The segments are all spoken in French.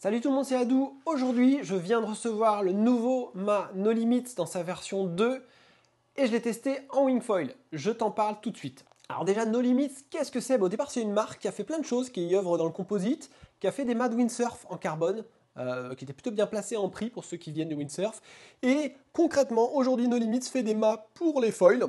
Salut tout le monde, c'est Adou. Aujourd'hui, je viens de recevoir le nouveau mât No Limits dans sa version 2 et je l'ai testé en wingfoil. Je t'en parle tout de suite. Alors déjà, No Limits, qu'est-ce que c'est? Au départ, c'est une marque qui a fait plein de choses, qui œuvre dans le composite, qui a fait des mâts de windsurf en carbone, qui étaient plutôt bien placés en prix pour ceux qui viennent du windsurf. Et concrètement, aujourd'hui, No Limits fait des mâts pour les foils.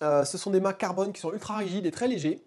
Ce sont des mâts carbone qui sont ultra rigides et très légers,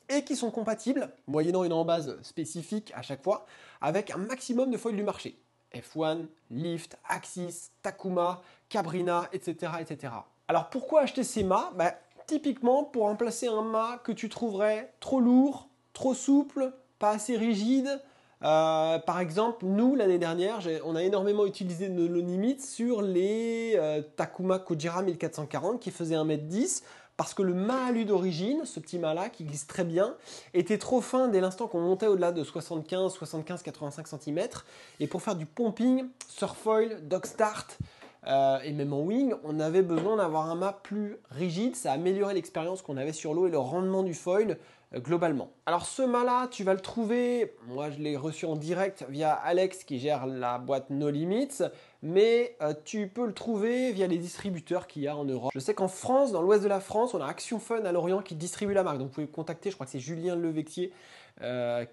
et qui sont compatibles, moyennant une embase spécifique à chaque fois, avec un maximum de foils du marché. F1, Lift, Axis, Takuma, Cabrina, etc. etc. Alors pourquoi acheter ces mâts? Typiquement pour remplacer un mât que tu trouverais trop lourd, trop souple, pas assez rigide. Par exemple, nous, l'année dernière, on a énormément utilisé No Limits sur les Takuma Kojira 1440 qui faisaient 1m10. Parce que le mât alu d'origine, ce petit mât-là, qui glisse très bien, était trop fin dès l'instant qu'on montait au-delà de 75-85 cm. Et pour faire du pumping, surfoil, dog start et même en wing, on avait besoin d'avoir un mât plus rigide. Ça améliorait l'expérience qu'on avait sur l'eau et le rendement du foil globalement. Alors ce mât-là, tu vas le trouver, moi je l'ai reçu en direct via Alex qui gère la boîte No Limits, mais tu peux le trouver via les distributeurs qu'il y a en Europe. Je sais qu'en France, dans l'ouest de la France, on a Action Fun à Lorient qui distribue la marque, donc vous pouvez contacter, je crois que c'est Julien Levecquier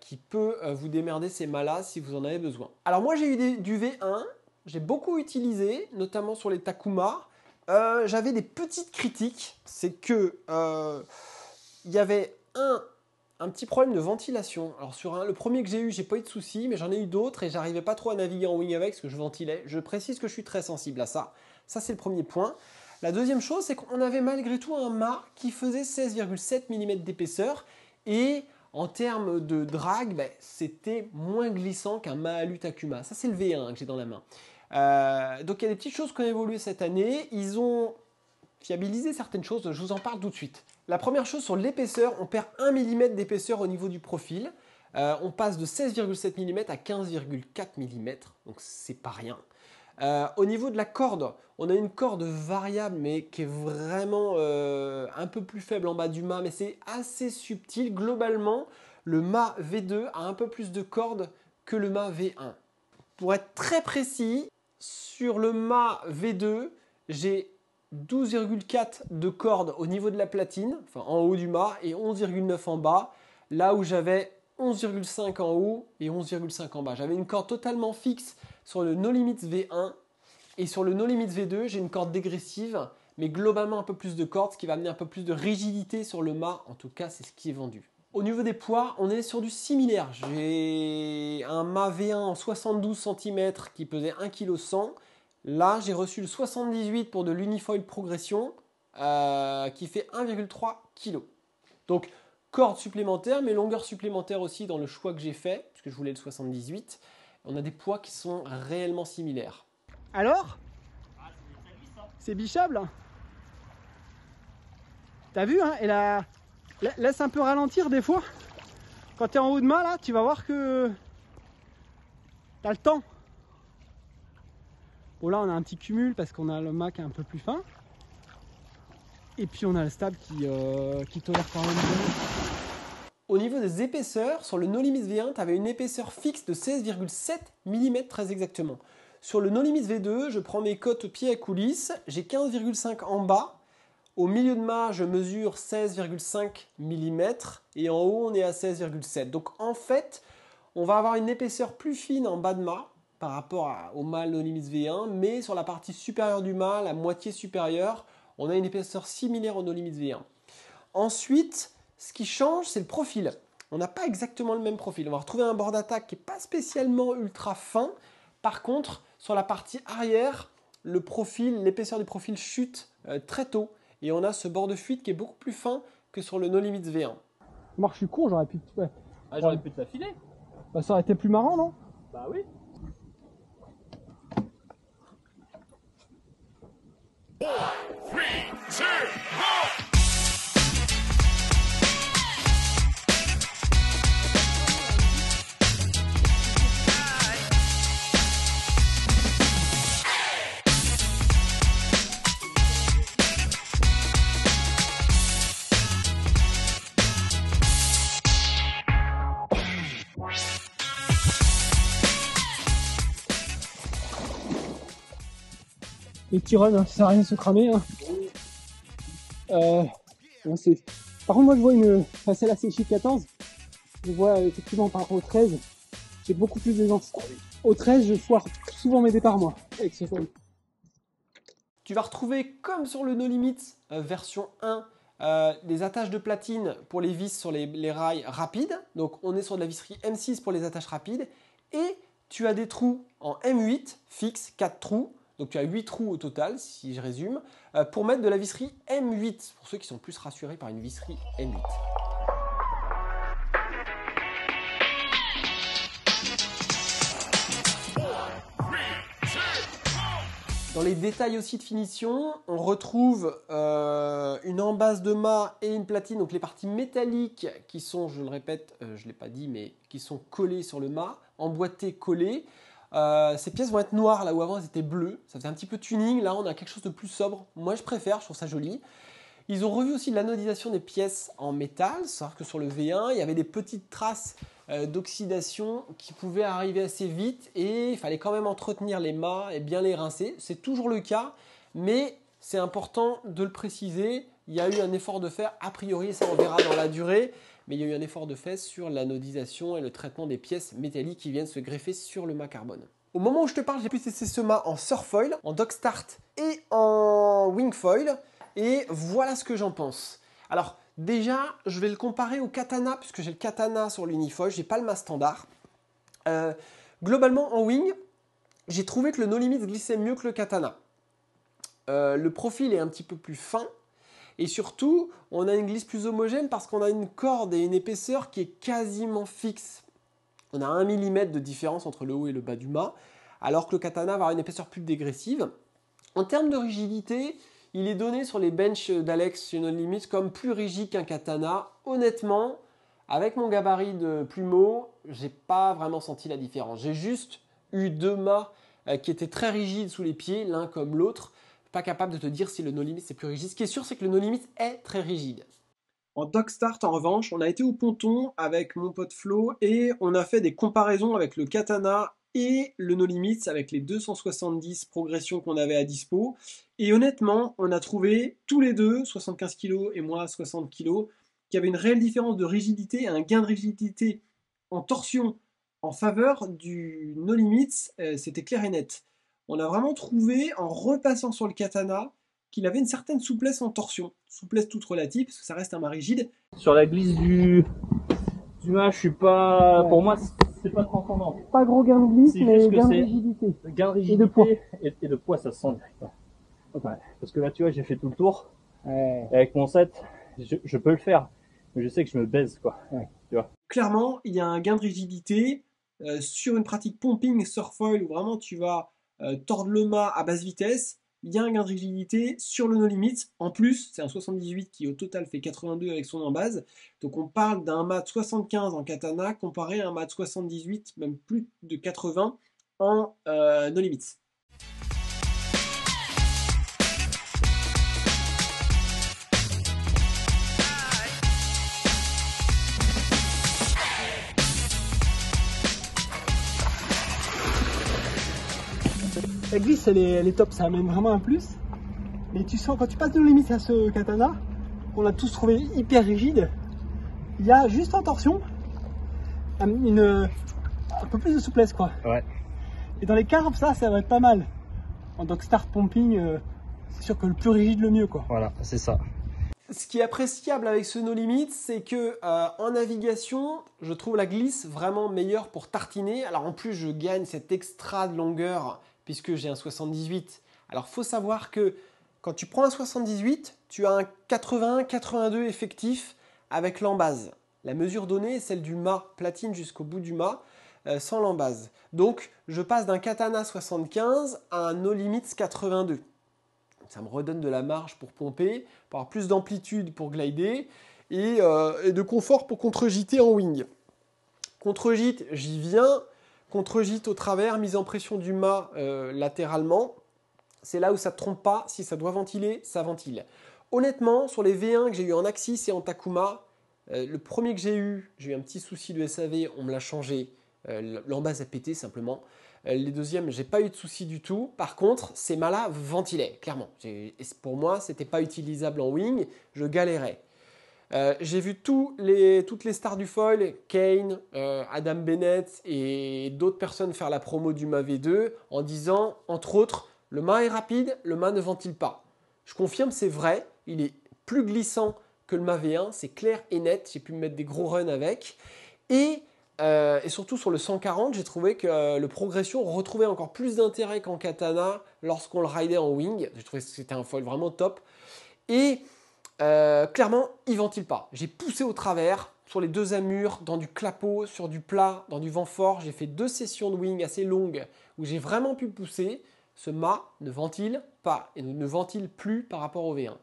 qui peut vous démerder ces mâts-là si vous en avez besoin. Alors moi j'ai eu du V1, j'ai beaucoup utilisé, notamment sur les Takuma. J'avais des petites critiques, c'est que il y avait un petit problème de ventilation. Alors sur le premier que j'ai eu, j'ai pas eu de soucis, mais j'en ai eu d'autres et j'arrivais pas trop à naviguer en wing avec parce que je ventilais. Je précise que je suis très sensible à ça. Ça c'est le premier point. La deuxième chose, c'est qu'on avait malgré tout un mât qui faisait 16,7 mm d'épaisseur et en termes de drag, c'était moins glissant qu'un mât alu Takuma. Ça c'est le V1 que j'ai dans la main. Donc il y a des petites choses qui ont évolué cette année. Ils ont fiabilisé certaines choses, je vous en parle tout de suite. La première chose sur l'épaisseur, on perd 1 mm d'épaisseur au niveau du profil. On passe de 16,7 mm à 15,4 mm, donc c'est pas rien. Au niveau de la corde, on a une corde variable mais qui est vraiment un peu plus faible en bas du mât, mais c'est assez subtil. Globalement, le mât V2 a un peu plus de corde que le mât V1. Pour être très précis, sur le mât V2, j'ai 12,4 de corde au niveau de la platine, enfin en haut du mât, et 11,9 en bas, là où j'avais 11,5 en haut et 11,5 en bas. J'avais une corde totalement fixe sur le No Limits V1, et sur le No Limits V2, j'ai une corde dégressive, mais globalement un peu plus de corde, ce qui va amener un peu plus de rigidité sur le mât, en tout cas c'est ce qui est vendu. Au niveau des poids, on est sur du similaire. J'ai un mât V1 en 72 cm qui pesait 1,1 kg. Là, j'ai reçu le 78 pour de l'Unifoil Progression qui fait 1,3 kg. Donc, corde supplémentaire, mais longueur supplémentaire aussi dans le choix que j'ai fait, puisque je voulais le 78. On a des poids qui sont réellement similaires. Alors, c'est bichable. T'as vu, hein? Et là, laisse un peu ralentir des fois. Quand tu es en haut de mât, là, tu vas voir que tu as le temps. Bon, là on a un petit cumul parce qu'on a le mât qui est un peu plus fin. Et puis on a le stable qui tolère quand même bien. Au niveau des épaisseurs, sur le No Limits V1, tu avais une épaisseur fixe de 16,7 mm très exactement. Sur le No Limits V2, je prends mes cotes pied à coulisses, j'ai 15,5 en bas. Au milieu de mât, je mesure 16,5 mm et en haut, on est à 16,7. Donc en fait, on va avoir une épaisseur plus fine en bas de mât par rapport au mât No Limits V1, mais sur la partie supérieure du mât, la moitié supérieure, on a une épaisseur similaire au No Limits V1. Ensuite, ce qui change, c'est le profil. On n'a pas exactement le même profil. On va retrouver un bord d'attaque qui n'est pas spécialement ultra fin. Par contre, sur la partie arrière, le profil, l'épaisseur du profil chute très tôt. Et on a ce bord de fuite qui est beaucoup plus fin que sur le No Limits V1. Moi, je suis con, j'aurais pu... Ouais. Ah, j'aurais pu te la filer. Ça aurait été plus marrant, non? Bah oui. Three, 2, 1. les petits runs, hein, ça sert à rien de se cramer. Hein. Par contre, moi je vois celle-là c'est Chic 14. Je vois effectivement par rapport au 13, j'ai beaucoup plus d'aisance. Au 13, je foire souvent mes départs moi, avec ce foil. Tu vas retrouver, comme sur le No Limit version 1, des attaches de platine pour les vis sur les rails rapides. Donc on est sur de la visserie M6 pour les attaches rapides. Et tu as des trous en M8 fixe, 4 trous. Donc tu as 8 trous au total, si je résume, pour mettre de la visserie M8, pour ceux qui sont plus rassurés par une visserie M8. Dans les détails aussi de finition, on retrouve une embase de mât et une platine, donc les parties métalliques qui sont, je le répète, je ne l'ai pas dit, mais qui sont collées sur le mât, emboîtées, collées. Ces pièces vont être noires là où avant elles étaient bleues, ça faisait un petit peu tuning, là on a quelque chose de plus sobre, moi je préfère, je trouve ça joli. Ils ont revu aussi l'anodisation des pièces en métal, savoir que sur le V1 il y avait des petites traces d'oxydation qui pouvaient arriver assez vite et il fallait quand même entretenir les mâts et bien les rincer. C'est toujours le cas, mais c'est important de le préciser. Il y a eu un effort de fait, a priori ça on verra dans la durée, mais il y a eu un effort de fait sur l'anodisation et le traitement des pièces métalliques qui viennent se greffer sur le mât carbone. Au moment où je te parle, j'ai pu tester ce mât en surfoil, en dock start et en wingfoil. Et voilà ce que j'en pense. Alors déjà, je vais le comparer au katana, puisque j'ai le katana sur l'unifoil, je n'ai pas le mât standard. Globalement, en wing, j'ai trouvé que le No Limit glissait mieux que le katana. Le profil est un petit peu plus fin. Et surtout, on a une glisse plus homogène parce qu'on a une corde et une épaisseur qui est quasiment fixe. On a 1 mm de différence entre le haut et le bas du mât, alors que le katana va avoir une épaisseur plus dégressive. En termes de rigidité, il est donné sur les benches d'Alex chez No Limit comme plus rigide qu'un katana. Honnêtement, avec mon gabarit de plumeau, j'ai pas vraiment senti la différence. J'ai juste eu 2 mâts qui étaient très rigides sous les pieds, l'un comme l'autre. Pas capable de te dire si le No Limit c'est plus rigide. Ce qui est sûr, c'est que le No Limit est très rigide. En dock start, en revanche, on a été au ponton avec mon pote Flo et on a fait des comparaisons avec le katana et le No Limits avec les 270 progressions qu'on avait à dispo. Et honnêtement, on a trouvé tous les deux, 75 kg et moi 60 kg, qu'il y avait une réelle différence de rigidité, un gain de rigidité en torsion en faveur du No Limits, c'était clair et net. On a vraiment trouvé, en repassant sur le katana, qu'il avait une certaine souplesse en torsion. Souplesse toute relative, parce que ça reste un mât rigide. Sur la glisse du mât, je suis pas... Ouais. Pour moi, c'est pas transcendant. Pas gros gain de glisse, mais gain de rigidité. Gain de rigidité et de poids, ça se sent direct. Ouais. Parce que là, tu vois, j'ai fait tout le tour. Ouais. Et avec mon set, je peux le faire. Mais je sais que je me baise, quoi. Ouais. Tu vois. Clairement, il y a un gain de rigidité sur une pratique pumping surfoil où vraiment tu vas tordre le mât à basse vitesse. Il y a un gain de rigidité sur le No Limit. En plus, c'est un 78 qui au total fait 82 avec son embase. Donc on parle d'un mât de 75 en katana comparé à un mât de 78, même plus de 80 en No Limit. La glisse elle est top, ça amène vraiment un plus. Et tu sens quand tu passes de limite à ce katana, qu'on a tous trouvé hyper rigide, il y a juste en torsion un peu plus de souplesse quoi. Ouais. Et dans les carbs ça va être pas mal. En dock start pumping, c'est sûr que le plus rigide le mieux quoi. Voilà, c'est ça. Ce qui est appréciable avec ce No Limit, c'est que en navigation, je trouve la glisse vraiment meilleure pour tartiner. Alors en plus, je gagne cet extra de longueur puisque j'ai un 78. Alors il faut savoir que quand tu prends un 78, tu as un 81-82 effectif avec l'embase. La mesure donnée est celle du mât platine jusqu'au bout du mât sans l'embase. Donc je passe d'un katana 75 à un No Limits 82. Ça me redonne de la marge pour pomper, pour avoir plus d'amplitude pour glider et de confort pour contre-gîter en wing. Contre-gîte, j'y viens. Contre-gîte au travers, mise en pression du mât latéralement. C'est là où ça ne te trompe pas. Si ça doit ventiler, ça ventile. Honnêtement, sur les V1 que j'ai eu en Axis et en Takuma, le premier que j'ai eu un petit souci de SAV, on me l'a changé. L'embase a pété simplement. Les deuxièmes, j'ai pas eu de soucis du tout. Par contre, ces mâts-là ventilaient, clairement. Pour moi, c'était pas utilisable en wing, je galérais. J'ai vu toutes les stars du foil, Kane, Adam Bennett et d'autres personnes faire la promo du mât V2 en disant, entre autres, le mât est rapide, le mât ne ventile pas. Je confirme, c'est vrai, il est plus glissant que le mât V1, c'est clair et net, j'ai pu me mettre des gros runs avec. Et surtout sur le 140, j'ai trouvé que le progression retrouvait encore plus d'intérêt qu'en katana lorsqu'on le ridait en wing. J'ai trouvé que c'était un foil vraiment top. Et clairement, il ventile pas. J'ai poussé au travers sur les deux amures, dans du clapot, sur du plat, dans du vent fort. J'ai fait 2 sessions de wing assez longues où j'ai vraiment pu pousser. Ce mât ne ventile pas et ne ventile plus par rapport au V1.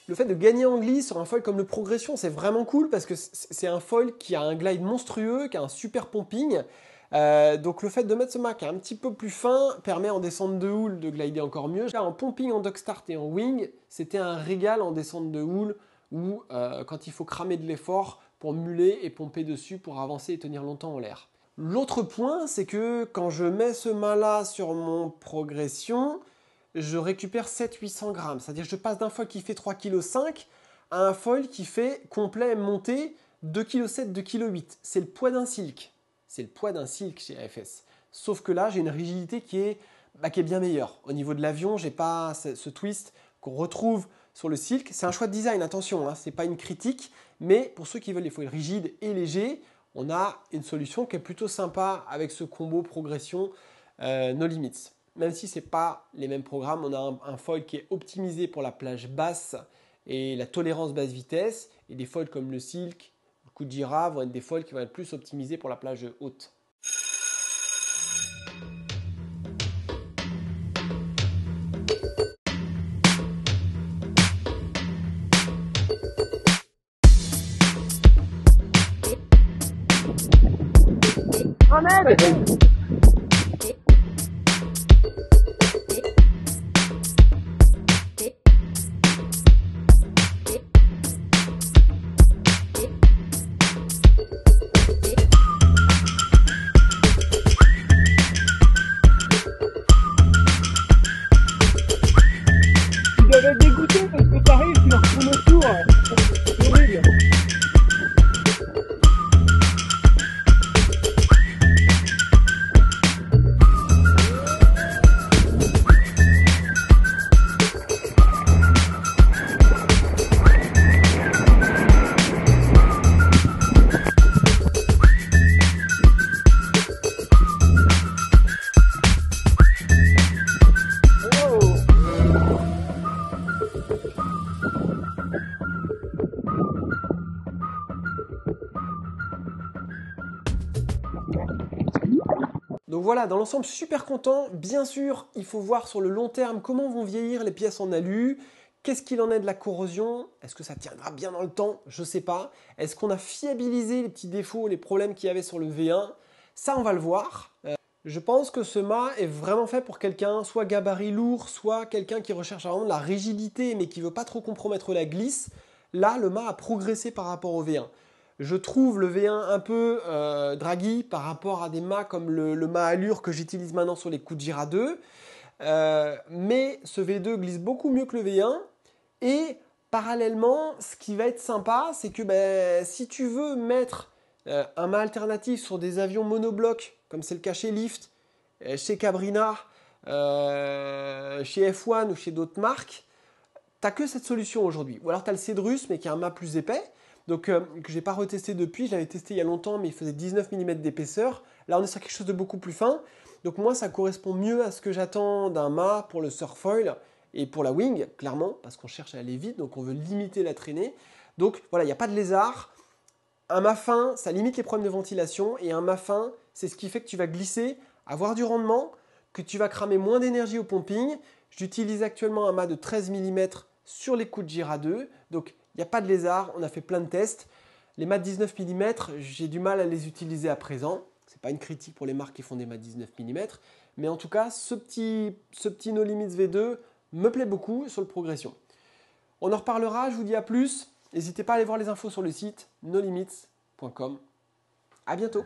Le fait de gagner en glisse sur un foil comme le Progression, c'est vraiment cool parce que c'est un foil qui a un glide monstrueux, qui a un super pumping. Donc le fait de mettre ce mât qui est un petit peu plus fin permet en descente de houle de glider encore mieux. En pumping, en dog start et en wing, c'était un régal en descente de houle ou quand il faut cramer de l'effort pour muler et pomper dessus pour avancer et tenir longtemps en l'air. L'autre point, c'est que quand je mets ce mât-là sur mon Progression, je récupère 700-800 grammes. C'est-à-dire que je passe d'un foil qui fait 3,5 kg à un foil qui fait complet monté 2,7 kg, 2,8 kg. C'est le poids d'un silk. C'est le poids d'un silk chez AFS. Sauf que là, j'ai une rigidité qui est bien meilleure. Au niveau de l'avion, j'ai pas ce twist qu'on retrouve sur le silk. C'est un choix de design, attention, hein, ce n'est pas une critique. Mais pour ceux qui veulent des foils rigides et légers, on a une solution qui est plutôt sympa avec ce combo progression No Limits. Même si ce n'est pas les mêmes programmes, on a un foil qui est optimisé pour la plage basse et la tolérance basse vitesse. Et des foils comme le silk, le Kujira vont être des foils qui vont être plus optimisés pour la plage haute. Ils doivent être dégoûtés parce que t'arrives, tu leur tournes autour. C'est horrible. Donc voilà, dans l'ensemble, super content. Bien sûr, il faut voir sur le long terme comment vont vieillir les pièces en alu. Qu'est-ce qu'il en est de la corrosion? Est-ce que ça tiendra bien dans le temps? Je ne sais pas. Est-ce qu'on a fiabilisé les petits défauts, les problèmes qu'il y avait sur le V1? Ça, on va le voir. Je pense que ce mât est vraiment fait pour quelqu'un, soit gabarit lourd, soit quelqu'un qui recherche vraiment de la rigidité, mais qui ne veut pas trop compromettre la glisse. Là, le mât a progressé par rapport au V1. Je trouve le V1 un peu draggy par rapport à des mâts comme le mât allure que j'utilise maintenant sur les Kujira 2. Mais ce V2 glisse beaucoup mieux que le V1. Et parallèlement, ce qui va être sympa, c'est que si tu veux mettre un mât alternatif sur des avions monoblocs, comme c'est le cas chez Lift, chez Cabrina, chez F1 ou chez d'autres marques, tu n'as que cette solution aujourd'hui. Ou alors tu as le Cedrus, mais qui a un mât plus épais. Donc que je n'ai pas retesté depuis, je l'avais testé il y a longtemps, mais il faisait 19 mm d'épaisseur. Là, on est sur quelque chose de beaucoup plus fin. Donc moi, ça correspond mieux à ce que j'attends d'un mât pour le surfoil et pour la wing, clairement, parce qu'on cherche à aller vite, donc on veut limiter la traînée. Donc voilà, il n'y a pas de lézard. Un mât fin, ça limite les problèmes de ventilation, et un mât fin, c'est ce qui fait que tu vas glisser, avoir du rendement, que tu vas cramer moins d'énergie au pumping. J'utilise actuellement un mât de 13 mm sur les Kujira 2, donc il n'y a pas de lézard, on a fait plein de tests. Les mats 19 mm, j'ai du mal à les utiliser à présent. C'est pas une critique pour les marques qui font des mats 19 mm, mais en tout cas, ce petit No Limits V2 me plaît beaucoup sur le Progression. On en reparlera, je vous dis à plus. N'hésitez pas à aller voir les infos sur le site nolimits.com. À bientôt.